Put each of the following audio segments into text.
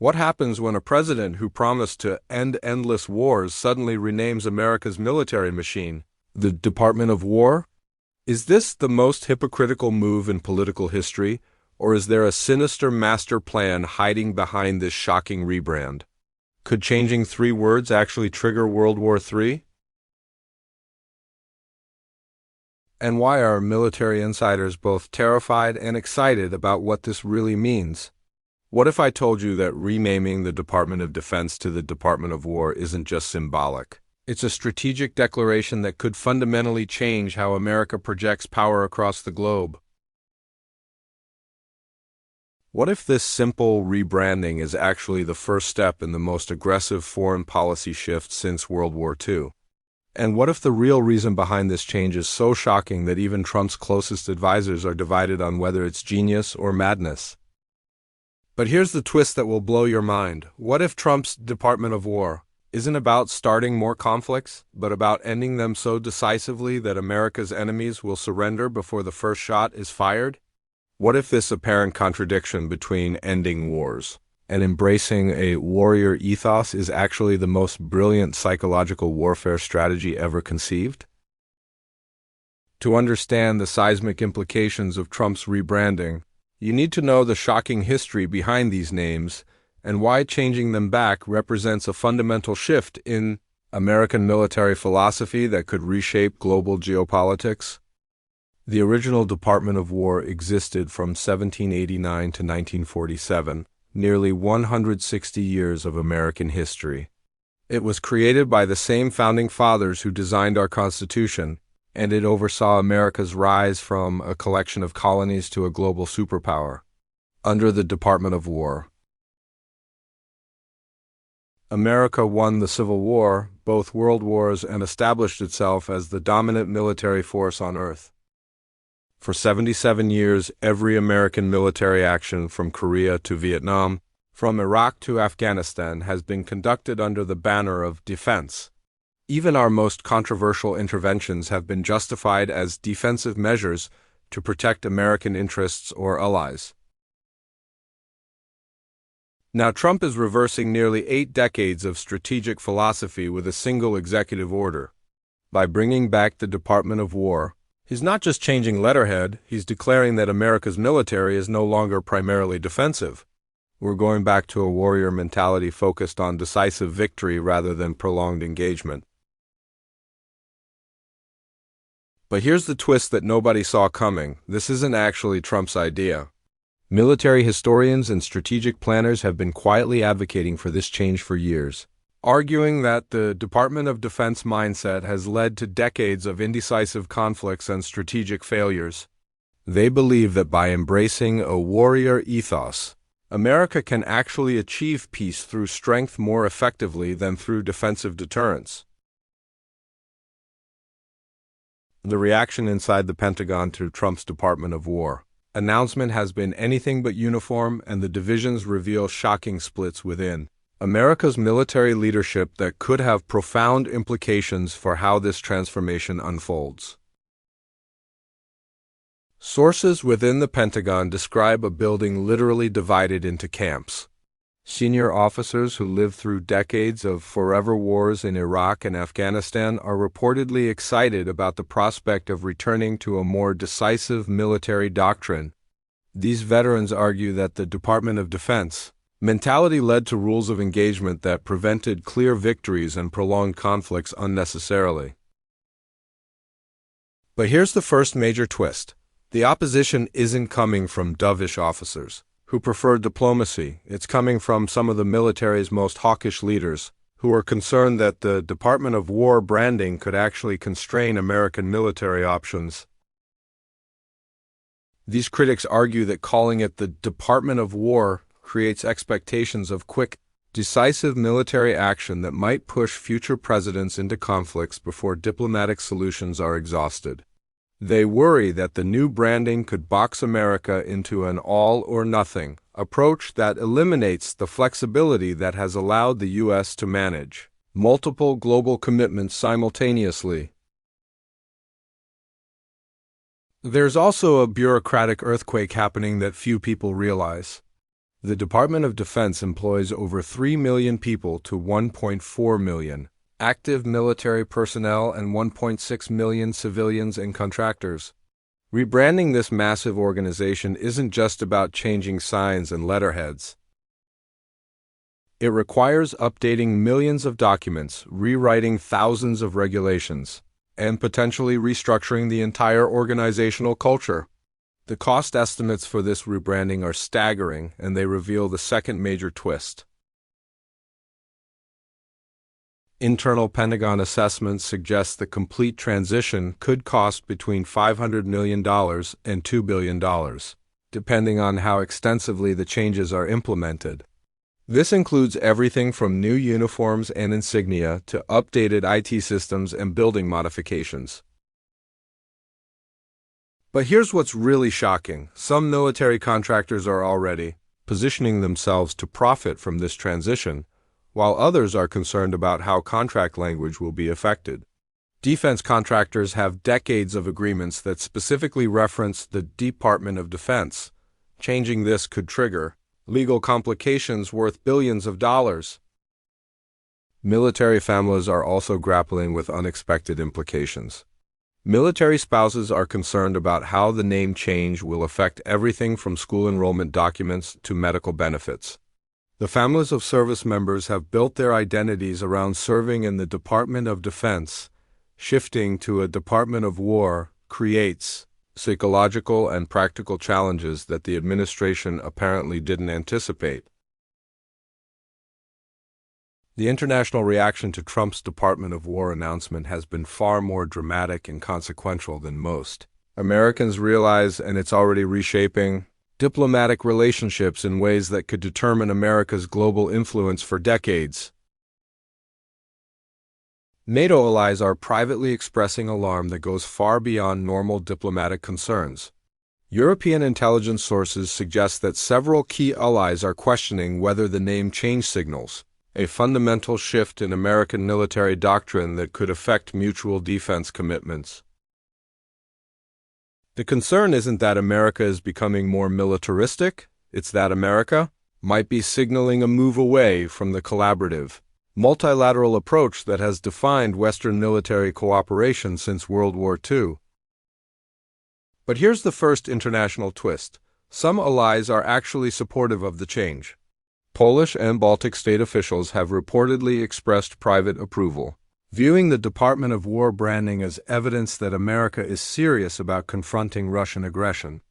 What happens when a president who promised to end endless wars suddenly renames America's military machine the Department of War? Is this the most hypocritical move in political history, or is there a sinister master plan hiding behind this shocking rebrand? Could changing 3 words actually trigger World War III? And why are military insiders both terrified and excited about what this really means? What if I told you that renaming the Department of Defense to the Department of War isn't just symbolic? It's a strategic declaration that could fundamentally change how America projects power across the globe. What if this simple rebranding is actually the first step in the most aggressive foreign policy shift since World War II? And what if the real reason behind this change is so shocking that even Trump's closest advisors are divided on whether it's genius or madness? But here's the twist that will blow your mind. What if Trump's Department of War isn't about starting more conflicts, but about ending them so decisively that America's enemies will surrender before the first shot is fired? What if this apparent contradiction between ending wars and embracing a warrior ethos is actually the most brilliant psychological warfare strategy ever conceived? To understand the seismic implications of Trump's rebranding, you need to know the shocking history behind these names and why changing them back represents a fundamental shift in American military philosophy that could reshape global geopolitics. The original Department of War existed from 1789 to 1947, nearly 160 years of American history. It was created by the same founding fathers who designed our Constitution, and it oversaw America's rise from a collection of colonies to a global superpower. Under the Department of War, America won the Civil War, both world wars, and established itself as the dominant military force on Earth. For 77 years, every American military action from Korea to Vietnam, from Iraq to Afghanistan, has been conducted under the banner of defense. Even our most controversial interventions have been justified as defensive measures to protect American interests or allies. Now, Trump is reversing nearly 8 decades of strategic philosophy with a single executive order. By bringing back the Department of War, he's not just changing letterhead, he's declaring that America's military is no longer primarily defensive. We're going back to a warrior mentality focused on decisive victory rather than prolonged engagement. But here's the twist that nobody saw coming. This isn't actually Trump's idea. Military historians and strategic planners have been quietly advocating for this change for years, arguing that the Department of Defense mindset has led to decades of indecisive conflicts and strategic failures. They believe that by embracing a warrior ethos, America can actually achieve peace through strength more effectively than through defensive deterrence. The reaction inside the Pentagon to Trump's Department of War announcement has been anything but uniform, and the divisions reveal shocking splits within America's military leadership that could have profound implications for how this transformation unfolds. Sources within the Pentagon describe a building literally divided into camps. Senior officers who lived through decades of forever wars in Iraq and Afghanistan are reportedly excited about the prospect of returning to a more decisive military doctrine. These veterans argue that the Department of Defense mentality led to rules of engagement that prevented clear victories and prolonged conflicts unnecessarily. But here's the first major twist. The opposition isn't coming from dovish officers who prefer diplomacy. It's coming from some of the military's most hawkish leaders, who are concerned that the Department of War branding could actually constrain American military options. These critics argue that calling it the Department of War creates expectations of quick, decisive military action that might push future presidents into conflicts before diplomatic solutions are exhausted. They worry that the new branding could box America into an all-or-nothing approach that eliminates the flexibility that has allowed the U.S. to manage multiple global commitments simultaneously. There's also a bureaucratic earthquake happening that few people realize. The Department of Defense employs over 3 million people to 1.4 million active military personnel and 1.6 million civilians and contractors. Rebranding this massive organization isn't just about changing signs and letterheads. It requires updating millions of documents, rewriting thousands of regulations, and potentially restructuring the entire organizational culture. The cost estimates for this rebranding are staggering, and they reveal the second major twist. Internal Pentagon assessments suggest the complete transition could cost between $500 million and $2 billion, depending on how extensively the changes are implemented. This includes everything from new uniforms and insignia to updated IT systems and building modifications. But here's what's really shocking. Some military contractors are already positioning themselves to profit from this transition, while others are concerned about how contract language will be affected. Defense contractors have decades of agreements that specifically reference the Department of Defense. Changing this could trigger legal complications worth billions of dollars. Military families are also grappling with unexpected implications. Military spouses are concerned about how the name change will affect everything from school enrollment documents to medical benefits. The families of service members have built their identities around serving in the Department of Defense. Shifting to a Department of War creates psychological and practical challenges that the administration apparently didn't anticipate. The international reaction to Trump's Department of War announcement has been far more dramatic and consequential than most. Americans realize, and it's already reshaping, diplomatic relationships in ways that could determine America's global influence for decades. NATO allies are privately expressing alarm that goes far beyond normal diplomatic concerns. European intelligence sources suggest that several key allies are questioning whether the name change signals a fundamental shift in American military doctrine that could affect mutual defense commitments. The concern isn't that America is becoming more militaristic, it's that America might be signaling a move away from the collaborative, multilateral approach that has defined Western military cooperation since World War II. But here's the first international twist. Some allies are actually supportive of the change. Polish and Baltic state officials have reportedly expressed private approval, viewing the Department of War branding as evidence that America is serious about confronting Russian aggression.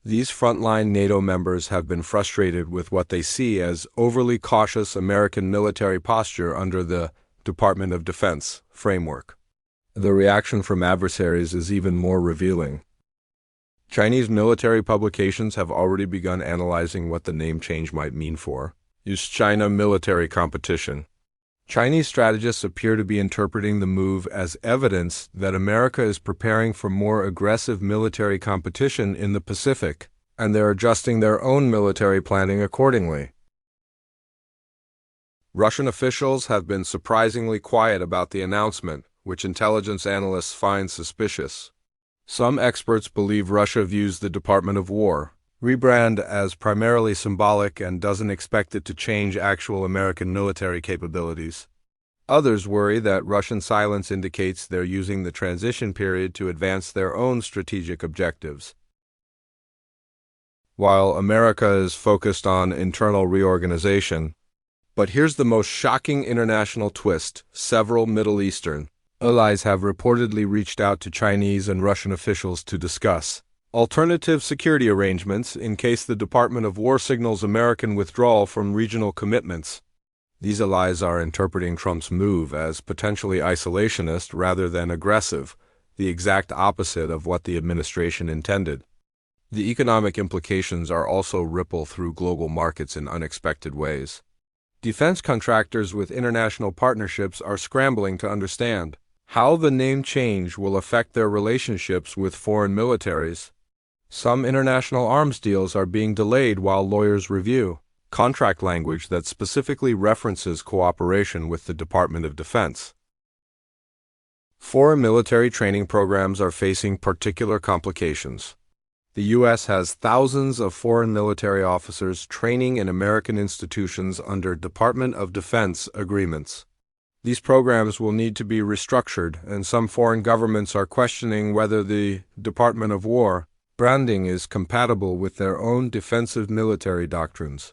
These frontline NATO members have been frustrated with what they see as overly cautious American military posture under the Department of Defense framework. The reaction from adversaries is even more revealing. Chinese military publications have already begun analyzing what the name change might mean for China military competition. Chinese strategists appear to be interpreting the move as evidence that America is preparing for more aggressive military competition in the Pacific, and they're adjusting their own military planning accordingly. Russian officials have been surprisingly quiet about the announcement, which intelligence analysts find suspicious. Some experts believe Russia views the Department of War rebrand as primarily symbolic and doesn't expect it to change actual American military capabilities. Others worry that Russian silence indicates they're using the transition period to advance their own strategic objectives. While America is focused on internal reorganization, but here's the most shocking international twist: several Middle Eastern allies have reportedly reached out to Chinese and Russian officials to discuss alternative security arrangements in case the Department of War signals American withdrawal from regional commitments. These allies are interpreting Trump's move as potentially isolationist rather than aggressive, the exact opposite of what the administration intended. The economic implications are also ripple through global markets in unexpected ways. Defense contractors with international partnerships are scrambling to understand how the name change will affect their relationships with foreign militaries. Some international arms deals are being delayed while lawyers review contract language that specifically references cooperation with the Department of Defense. Foreign military training programs are facing particular complications. The U.S. has thousands of foreign military officers training in American institutions under Department of Defense agreements. These programs will need to be restructured, and some foreign governments are questioning whether the Department of War branding is compatible with their own defensive military doctrines.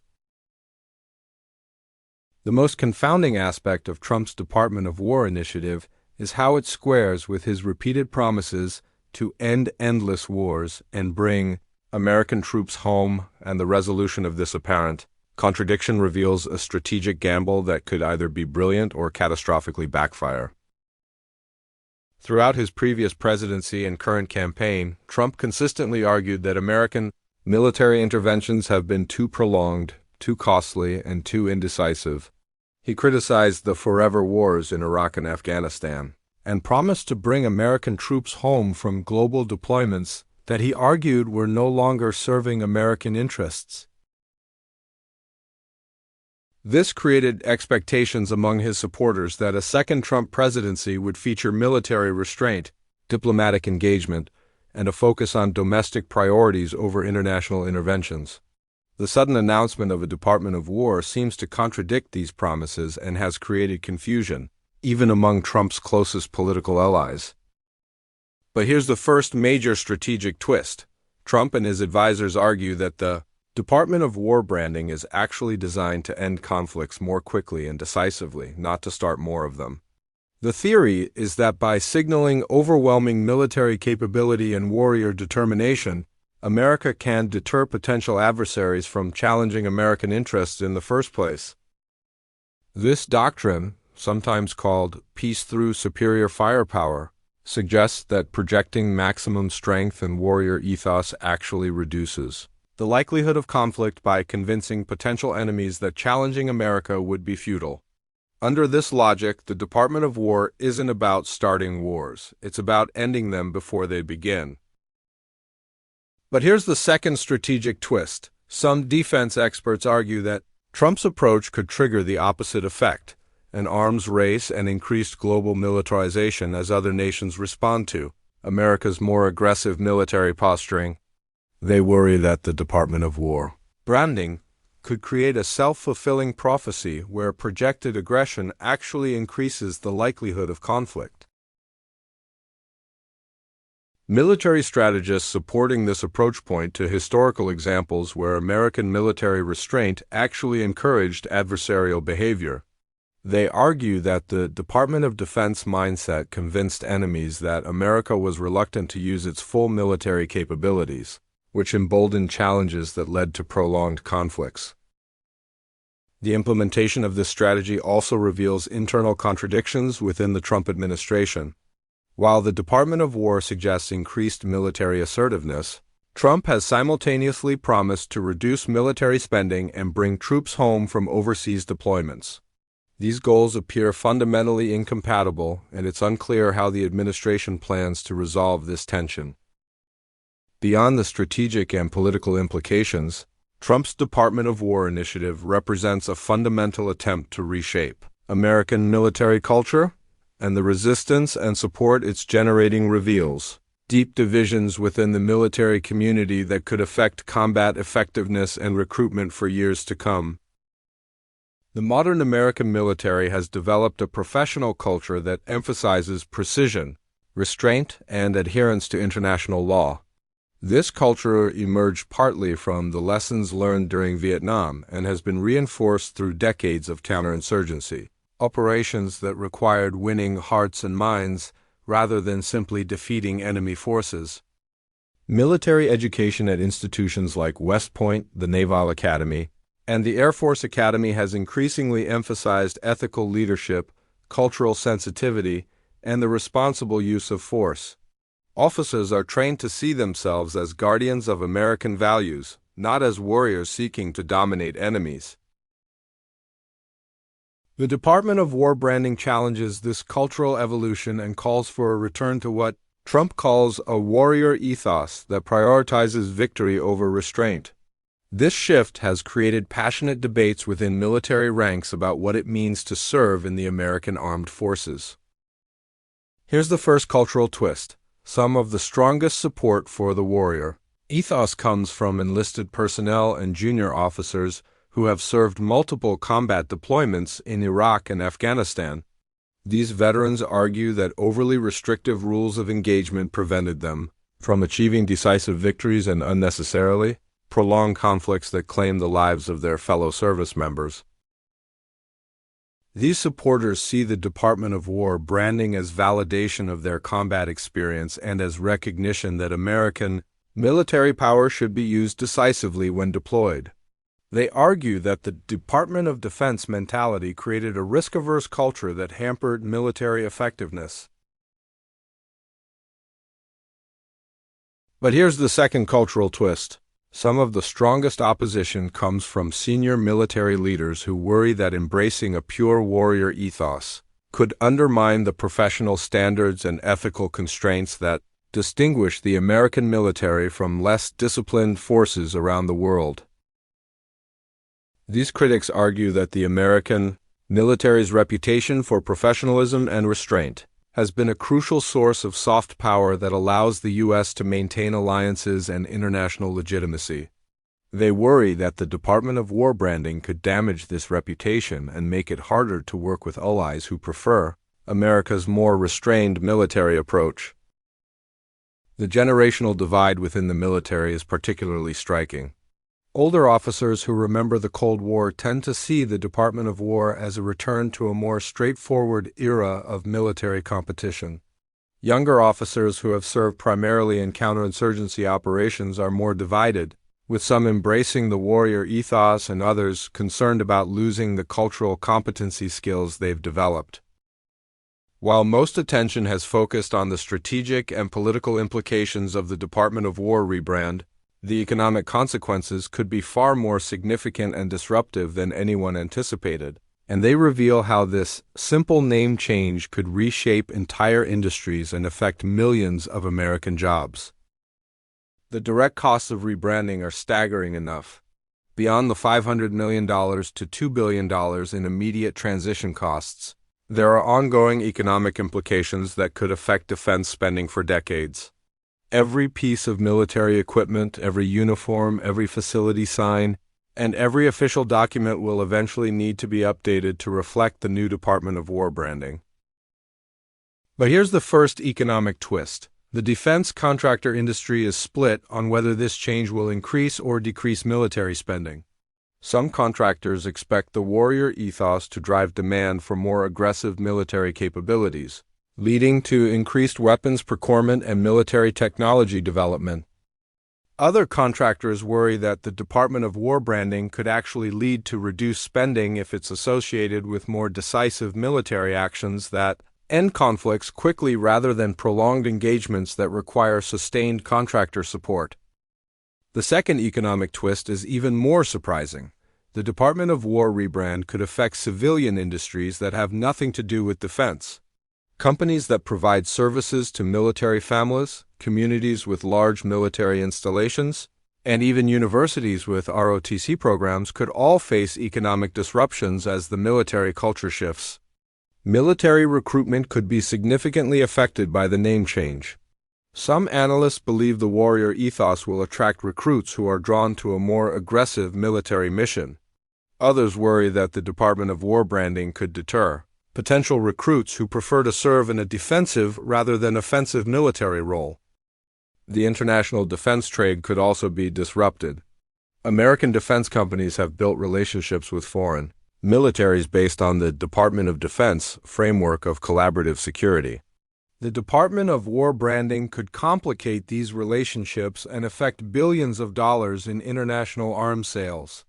The most confounding aspect of Trump's Department of War initiative is how it squares with his repeated promises to end endless wars and bring American troops home, and the resolution of this apparent contradiction reveals a strategic gamble that could either be brilliant or catastrophically backfire. Throughout his previous presidency and current campaign, Trump consistently argued that American military interventions have been too prolonged, too costly, and too indecisive. He criticized the forever wars in Iraq and Afghanistan, and promised to bring American troops home from global deployments that he argued were no longer serving American interests. This created expectations among his supporters that a second Trump presidency would feature military restraint, diplomatic engagement, and a focus on domestic priorities over international interventions. The sudden announcement of a Department of War seems to contradict these promises and has created confusion, even among Trump's closest political allies. But here's the first major strategic twist. Trump and his advisors argue that the Department of War branding is actually designed to end conflicts more quickly and decisively, not to start more of them. The theory is that by signaling overwhelming military capability and warrior determination, America can deter potential adversaries from challenging American interests in the first place. This doctrine, sometimes called peace through superior firepower, suggests that projecting maximum strength and warrior ethos actually reduces the likelihood of conflict by convincing potential enemies that challenging America would be futile. Under this logic, the Department of War isn't about starting wars. It's about ending them before they begin. But here's the second strategic twist. Some defense experts argue that Trump's approach could trigger the opposite effect, an arms race and increased global militarization as other nations respond to America's more aggressive military posturing. They worry that the Department of War branding could create a self-fulfilling prophecy where projected aggression actually increases the likelihood of conflict. Military strategists supporting this approach point to historical examples where American military restraint actually encouraged adversarial behavior. They argue that the Department of Defense mindset convinced enemies that America was reluctant to use its full military capabilities, which emboldened challenges that led to prolonged conflicts. The implementation of this strategy also reveals internal contradictions within the Trump administration. While the Department of War suggests increased military assertiveness, Trump has simultaneously promised to reduce military spending and bring troops home from overseas deployments. These goals appear fundamentally incompatible, and it's unclear how the administration plans to resolve this tension. Beyond the strategic and political implications, Trump's Department of War initiative represents a fundamental attempt to reshape American military culture, and the resistance and support it's generating reveals deep divisions within the military community that could affect combat effectiveness and recruitment for years to come. The modern American military has developed a professional culture that emphasizes precision, restraint, and adherence to international law. This culture emerged partly from the lessons learned during Vietnam and has been reinforced through decades of counterinsurgency, operations that required winning hearts and minds rather than simply defeating enemy forces. Military education at institutions like West Point, the Naval Academy, and the Air Force Academy has increasingly emphasized ethical leadership, cultural sensitivity, and the responsible use of force. Officers are trained to see themselves as guardians of American values, not as warriors seeking to dominate enemies. The Department of War branding challenges this cultural evolution and calls for a return to what Trump calls a warrior ethos that prioritizes victory over restraint. This shift has created passionate debates within military ranks about what it means to serve in the American armed forces. Here's the first cultural twist. Some of the strongest support for the warrior ethos comes from enlisted personnel and junior officers who have served multiple combat deployments in Iraq and Afghanistan. These veterans argue that overly restrictive rules of engagement prevented them from achieving decisive victories and unnecessarily prolonged conflicts that claimed the lives of their fellow service members. These supporters see the Department of War branding as validation of their combat experience and as recognition that American military power should be used decisively when deployed. They argue that the Department of Defense mentality created a risk-averse culture that hampered military effectiveness. But here's the second cultural twist. Some of the strongest opposition comes from senior military leaders who worry that embracing a pure warrior ethos could undermine the professional standards and ethical constraints that distinguish the American military from less disciplined forces around the world. These critics argue that the American military's reputation for professionalism and restraint has been a crucial source of soft power that allows the U.S. to maintain alliances and international legitimacy. They worry that the Department of War branding could damage this reputation and make it harder to work with allies who prefer America's more restrained military approach. The generational divide within the military is particularly striking. Older officers who remember the Cold War tend to see the Department of War as a return to a more straightforward era of military competition. Younger officers who have served primarily in counterinsurgency operations are more divided, with some embracing the warrior ethos and others concerned about losing the cultural competency skills they've developed. While most attention has focused on the strategic and political implications of the Department of War rebrand, the economic consequences could be far more significant and disruptive than anyone anticipated, and they reveal how this simple name change could reshape entire industries and affect millions of American jobs. The direct costs of rebranding are staggering enough. Beyond the $500 million to $2 billion in immediate transition costs, there are ongoing economic implications that could affect defense spending for decades. Every piece of military equipment, every uniform, every facility sign, and every official document will eventually need to be updated to reflect the new Department of War branding. But here's the first economic twist. The defense contractor industry is split on whether this change will increase or decrease military spending. Some contractors expect the warrior ethos to drive demand for more aggressive military capabilities, leading to increased weapons procurement and military technology development. Other contractors worry that the Department of War branding could actually lead to reduced spending if it's associated with more decisive military actions that end conflicts quickly rather than prolonged engagements that require sustained contractor support. The second economic twist is even more surprising. The Department of War rebrand could affect civilian industries that have nothing to do with defense. Companies that provide services to military families, communities with large military installations, and even universities with ROTC programs could all face economic disruptions as the military culture shifts. Military recruitment could be significantly affected by the name change. Some analysts believe the warrior ethos will attract recruits who are drawn to a more aggressive military mission. Others worry that the Department of War branding could deter potential recruits who prefer to serve in a defensive rather than offensive military role. The international defense trade could also be disrupted. American defense companies have built relationships with foreign militaries based on the Department of Defense framework of collaborative security. The Department of War branding could complicate these relationships and affect billions of dollars in international arms sales.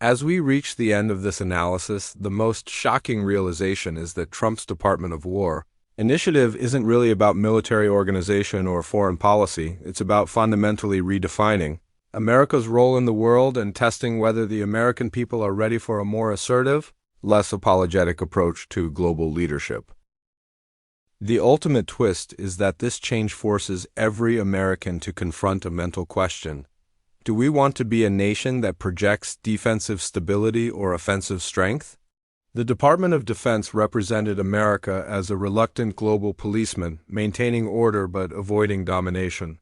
As we reach the end of this analysis, the most shocking realization is that Trump's Department of War initiative isn't really about military organization or foreign policy. It's about fundamentally redefining America's role in the world and testing whether the American people are ready for a more assertive, less apologetic approach to global leadership. The ultimate twist is that this change forces every American to confront a mental question. Do we want to be a nation that projects defensive stability or offensive strength? The Department of Defense represented America as a reluctant global policeman, maintaining order but avoiding domination.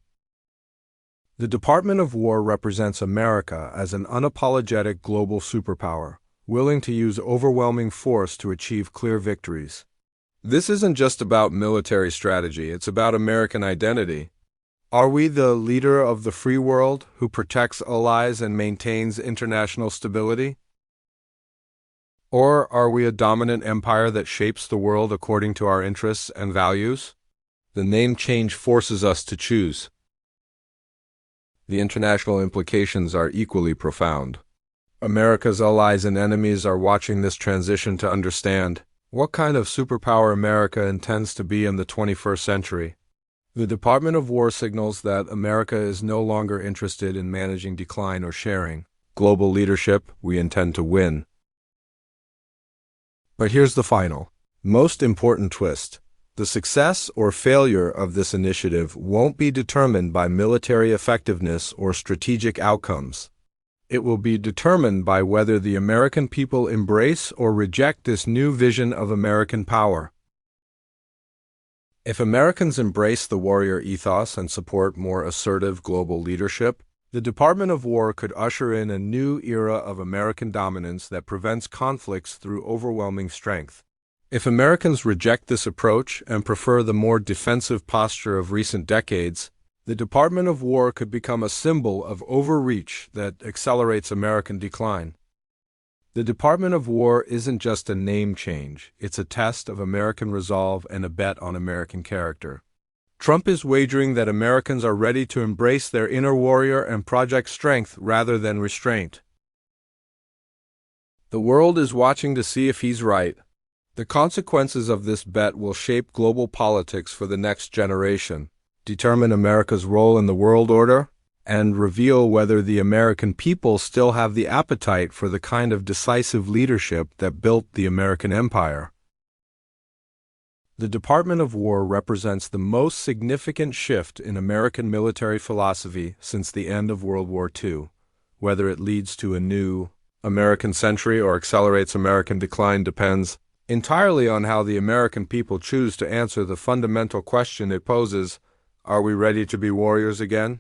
The Department of War represents America as an unapologetic global superpower, willing to use overwhelming force to achieve clear victories. This isn't just about military strategy, it's about American identity. Are we the leader of the free world who protects allies and maintains international stability? Or are we a dominant empire that shapes the world according to our interests and values? The name change forces us to choose. The international implications are equally profound. America's allies and enemies are watching this transition to understand what kind of superpower America intends to be in the 21st century. The Department of War signals that America is no longer interested in managing decline or sharing global leadership. We intend to win. But here's the final, most important twist. The success or failure of this initiative won't be determined by military effectiveness or strategic outcomes. It will be determined by whether the American people embrace or reject this new vision of American power. If Americans embrace the warrior ethos and support more assertive global leadership, the Department of War could usher in a new era of American dominance that prevents conflicts through overwhelming strength. If Americans reject this approach and prefer the more defensive posture of recent decades, the Department of War could become a symbol of overreach that accelerates American decline. The Department of War isn't just a name change, it's a test of American resolve and a bet on American character. Trump is wagering that Americans are ready to embrace their inner warrior and project strength rather than restraint. The world is watching to see if he's right. The consequences of this bet will shape global politics for the next generation, determine America's role in the world order, and reveal whether the American people still have the appetite for the kind of decisive leadership that built the American empire. The Department of War represents the most significant shift in American military philosophy since the end of World War II. Whether it leads to a new American century or accelerates American decline depends entirely on how the American people choose to answer the fundamental question it poses: are we ready to be warriors again?